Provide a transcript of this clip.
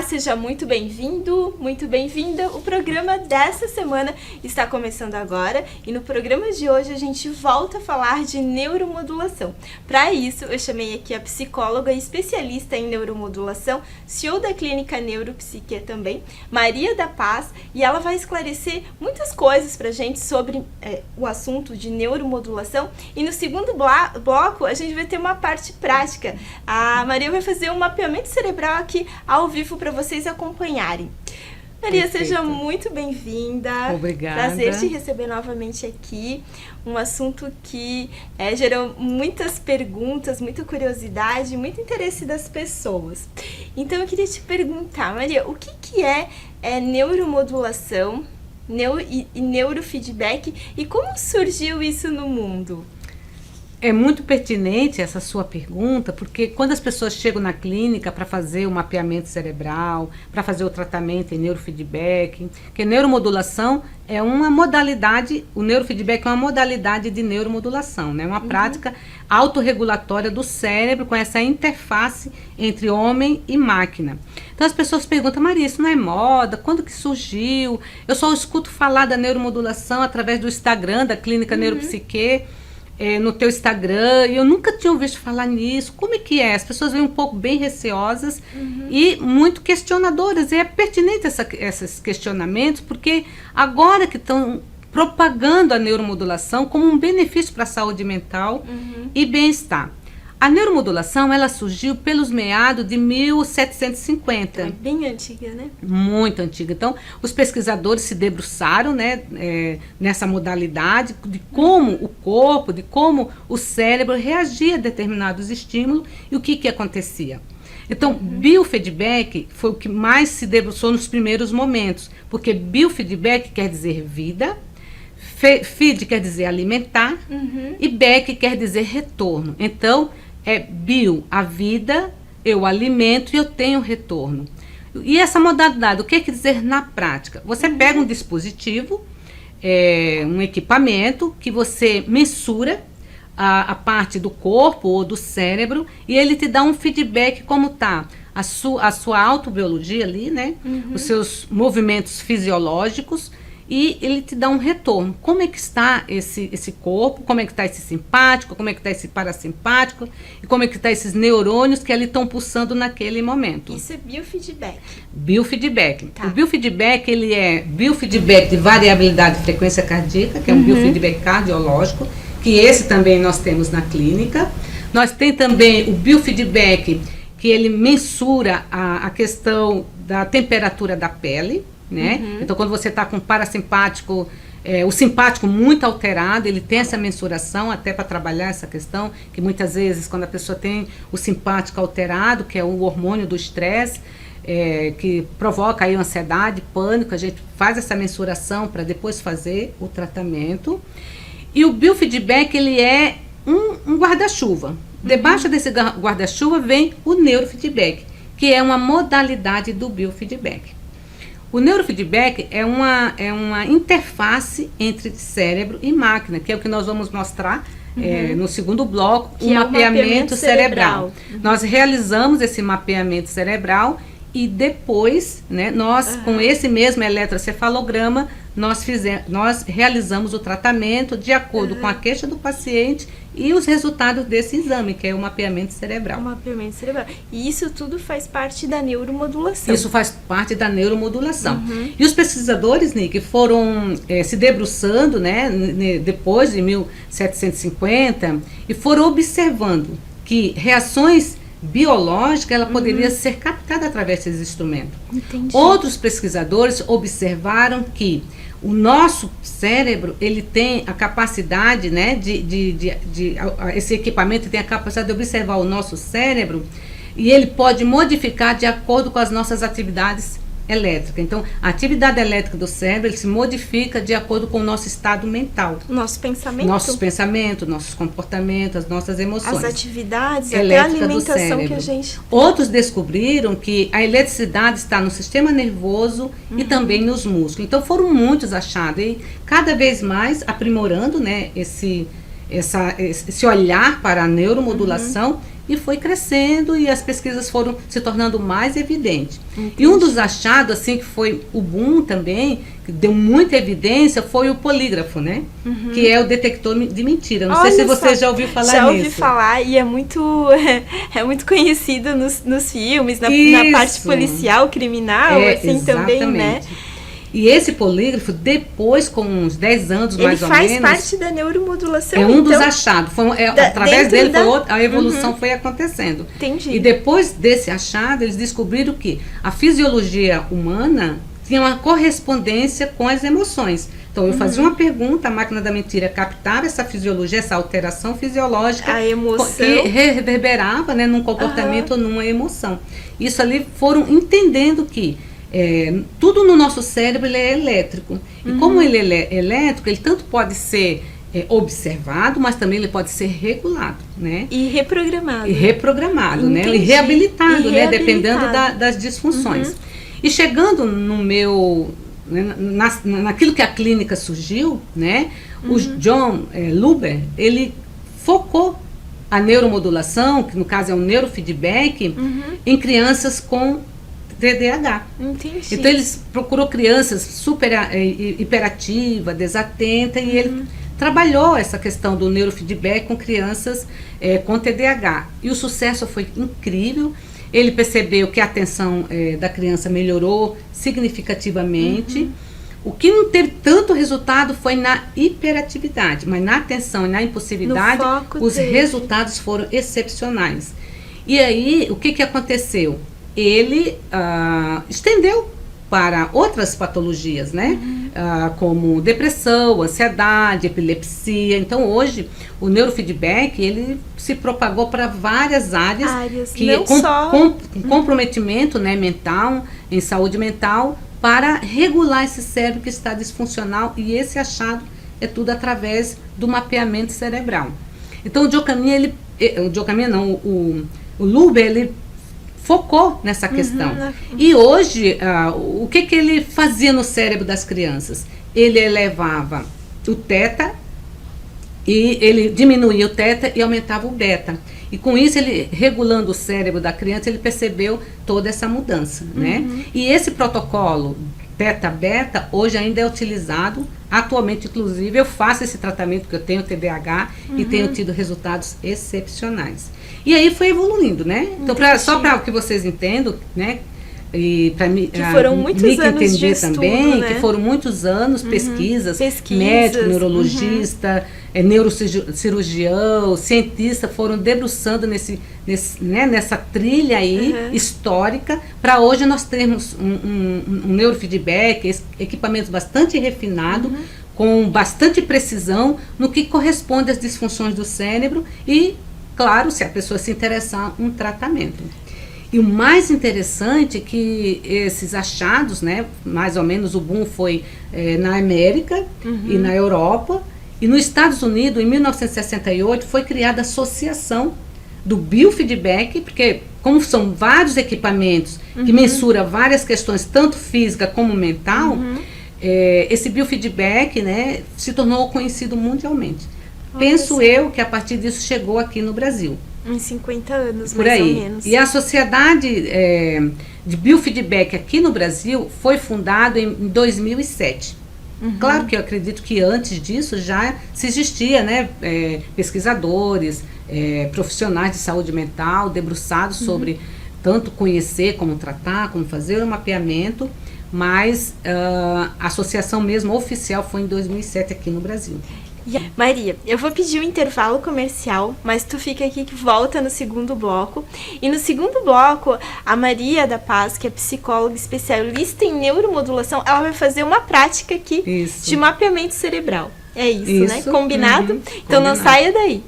Olá, seja muito bem-vindo, muito bem-vinda. O programa dessa semana está começando agora e no programa de hoje a gente volta a falar de neuromodulação. Para isso, eu chamei aqui a psicóloga e especialista em neuromodulação, CEO da clínica Neuropsique também, Maria da Paz, e ela vai esclarecer muitas coisas para a gente sobre o assunto de neuromodulação. E no segundo bloco, a gente vai ter uma parte prática. A Maria vai fazer um mapeamento cerebral aqui ao vivo para vocês acompanharem. Maria, Perfeito. Seja muito bem-vinda. Obrigada. Prazer te receber novamente aqui. Um assunto que gerou muitas perguntas, muita curiosidade, muito interesse das pessoas. Então, eu queria te perguntar, Maria, o que é neuromodulação e neurofeedback e como surgiu isso no mundo? É muito pertinente essa sua pergunta, porque quando as pessoas chegam na clínica para fazer o mapeamento cerebral, para fazer o tratamento em neurofeedback, que neuromodulação é uma modalidade, o neurofeedback é uma modalidade de neuromodulação, né? Uma prática autorregulatória do cérebro com essa interface entre homem e máquina. Então as pessoas perguntam, Maria, isso não é moda? Quando que surgiu? Eu só escuto falar da neuromodulação através do Instagram, da clínica Neuropsique, no teu Instagram, e eu nunca tinha ouvido falar nisso. Como é que é? As pessoas vêm um pouco bem receosas e muito questionadoras. E é pertinente esses questionamentos, porque agora que estão propagando a neuromodulação como um benefício para a saúde mental e bem-estar. A neuromodulação, ela surgiu pelos meados de 1750. É bem antiga, né? Muito antiga. Então, os pesquisadores se debruçaram, né, nessa modalidade de como o corpo, de como o cérebro reagia a determinados estímulos e o que acontecia. Então, biofeedback foi o que mais se debruçou nos primeiros momentos, porque biofeedback quer dizer vida, feed quer dizer alimentar e back quer dizer retorno. Então, é bio, a vida, eu alimento e eu tenho retorno. E essa modalidade, o que quer dizer na prática? Você pega um dispositivo, um equipamento que você mensura a parte do corpo ou do cérebro e ele te dá um feedback como está a sua autobiologia ali, né? Os seus movimentos fisiológicos. E ele te dá um retorno. Como é que está esse corpo, como é que está esse simpático, como é que está esse parasimpático, e como é que está esses neurônios que ali estão pulsando naquele momento. Isso é biofeedback. Biofeedback. Tá. O biofeedback, ele é biofeedback de variabilidade de frequência cardíaca, que é um biofeedback cardiológico, que esse também nós temos na clínica. Nós temos também o biofeedback, que ele mensura a questão da temperatura da pele, né? Então, quando você está com o parasimpático, o simpático muito alterado, ele tem essa mensuração até para trabalhar essa questão, que muitas vezes, quando a pessoa tem o simpático alterado, que é o hormônio do estresse, que provoca aí ansiedade, pânico, a gente faz essa mensuração para depois fazer o tratamento. E o biofeedback, ele é um guarda-chuva. Debaixo desse guarda-chuva vem o neurofeedback, que é uma modalidade do biofeedback. O neurofeedback é uma interface entre cérebro e máquina, que é o que nós vamos mostrar no segundo bloco, o mapeamento cerebral. Nós realizamos esse mapeamento cerebral e depois, né, nós, com esse mesmo eletrocefalograma, nós realizamos o tratamento de acordo com a queixa do paciente e os resultados desse exame, que é o mapeamento cerebral. O mapeamento cerebral. E isso tudo faz parte da neuromodulação. Isso faz parte da neuromodulação. E os pesquisadores, Nick, foram se debruçando, né, depois de 1750 e foram observando que reações biológicas ela poderia ser captada através desses instrumentos. Entendi. Outros pesquisadores observaram que o nosso cérebro, ele tem a capacidade, né, esse equipamento tem a capacidade de observar o nosso cérebro e ele pode modificar de acordo com as nossas atividades elétricas. Então, a atividade elétrica do cérebro, ele se modifica de acordo com o nosso estado mental. Nosso pensamento. Nossos pensamentos, nossos comportamentos, as nossas emoções. As atividades, até a alimentação que a gente... Outros descobriram que a eletricidade está no sistema nervoso e também nos músculos. Então, foram muitos achados. E cada vez mais aprimorando, né, esse olhar para a neuromodulação e foi crescendo e as pesquisas foram se tornando mais evidentes. E um dos achados, assim, que foi o boom também, que deu muita evidência, foi o polígrafo, né? Que é o detector de mentira. Não sei se você já ouviu falar nisso. Já ouvi falar e é muito conhecido nos filmes, na parte policial, criminal, assim, exatamente. Também, né? E esse polígrafo, depois, com uns 10 anos mais ou menos... Ele faz parte da neuromodulação, é um dos achados. Através dele, a evolução foi acontecendo. Entendi. E depois desse achado, eles descobriram que a fisiologia humana tinha uma correspondência com as emoções. Então, eu fazia uma pergunta, a máquina da mentira captava essa fisiologia, essa alteração fisiológica... A emoção. Que reverberava, né, num comportamento ou numa emoção. Isso ali foram entendendo que tudo no nosso cérebro ele é elétrico. E como ele é elétrico, ele tanto pode ser observado, mas também ele pode ser regulado, né? E reprogramado. Né? E reabilitado, né? Dependendo das disfunções. E chegando no meu... naquilo que a clínica surgiu, né? O John Luber, ele focou a neuromodulação, que no caso é um neurofeedback, em crianças com TDAH. Entendi. Então eles procurou crianças super hiperativas, desatentas, e ele trabalhou essa questão do neurofeedback com crianças com TDAH. E o sucesso foi incrível. Ele percebeu que a atenção da criança melhorou significativamente. O que não teve tanto resultado foi na hiperatividade, mas na atenção e na impulsividade, os resultados foram excepcionais. E aí, o que aconteceu? Ele estendeu para outras patologias, né? Como depressão, ansiedade, epilepsia. Então, hoje, o neurofeedback, ele se propagou para várias áreas que com comprometimento, né, mental, em saúde mental, para regular esse cérebro que está disfuncional, e esse achado é tudo através do mapeamento cerebral. Então, o Luber, ele focou nessa questão. E hoje, o que ele fazia no cérebro das crianças? Ele elevava o teta, e ele diminuía o teta e aumentava o beta. E com isso, ele regulando o cérebro da criança, ele percebeu toda essa mudança, né? E esse protocolo teta-beta hoje ainda é utilizado. Atualmente, inclusive, eu faço esse tratamento, porque eu tenho TDAH e tenho tido resultados excepcionais. E aí foi evoluindo, né? Então, só para que vocês entendam, né? E para mim, que foram muitos anos entender de estudo, também, né? Que foram muitos anos, pesquisas, médico, neurologista, neurocirurgião, cientista, foram debruçando nessa trilha aí histórica, para hoje nós termos um neurofeedback, equipamento bastante refinado, com bastante precisão no que corresponde às disfunções do cérebro e, claro, se a pessoa se interessar, um tratamento. E o mais interessante é que esses achados, né, mais ou menos o boom foi na América e na Europa, e nos Estados Unidos, em 1968, foi criada a Associação do Biofeedback, porque como são vários equipamentos que mensuram várias questões, tanto física como mental, esse biofeedback, né, se tornou conhecido mundialmente. Penso eu que a partir disso chegou aqui no Brasil. Em 50 anos, por mais aí. ou menos. E a Sociedade de Biofeedback aqui no Brasil foi fundada em 2007. Claro que eu acredito que antes disso já se existia, né, pesquisadores, profissionais de saúde mental, debruçados sobre tanto conhecer, como tratar, como fazer o mapeamento, mas a associação mesmo oficial foi em 2007 aqui no Brasil. Maria, eu vou pedir um intervalo comercial, mas tu fica aqui que volta no segundo bloco. E no segundo bloco, a Maria da Paz, que é psicóloga especialista em neuromodulação, ela vai fazer uma prática aqui de mapeamento cerebral. É isso, né? Combinado? Então não saia daí.